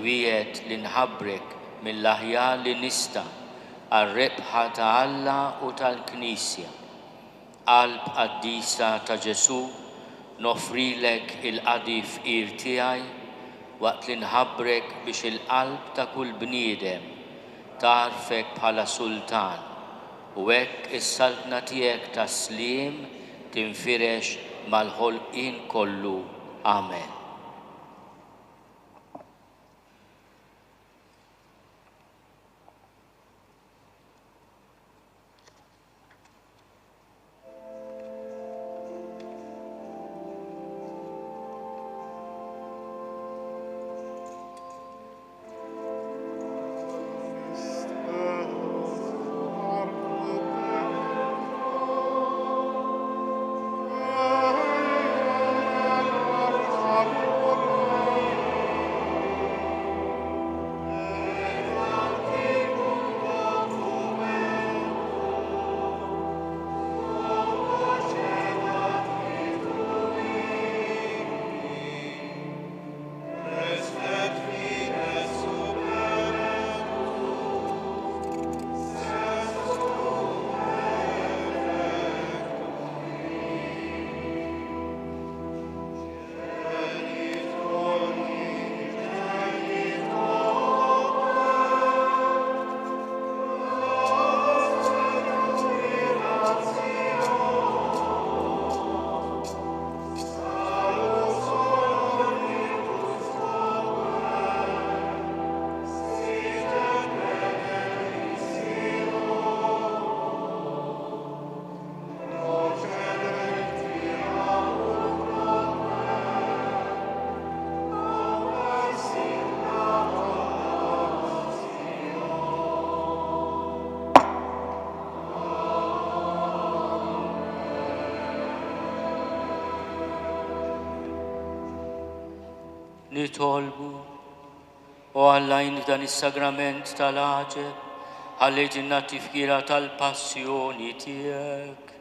wiet li nħabbrek mill-aħjar li nista' għal-rebħa ta' Alla u tal-Knisja. Qalb qaddisa ta' Ġesu, nofrilek il-qadi fqir tiegħi waqt li nħabbrek biex il-qalb ta' kull bniedem tarfek bħala sultan u hekk is-saltna tiegħek ta' sliem tinfirex mal-ħolqien kollu. Amen. Nitolbu u Allajn f'dan is-sagrament tal-għaġeb ħalli ġinna tifkira tal-passjoni tiegħek.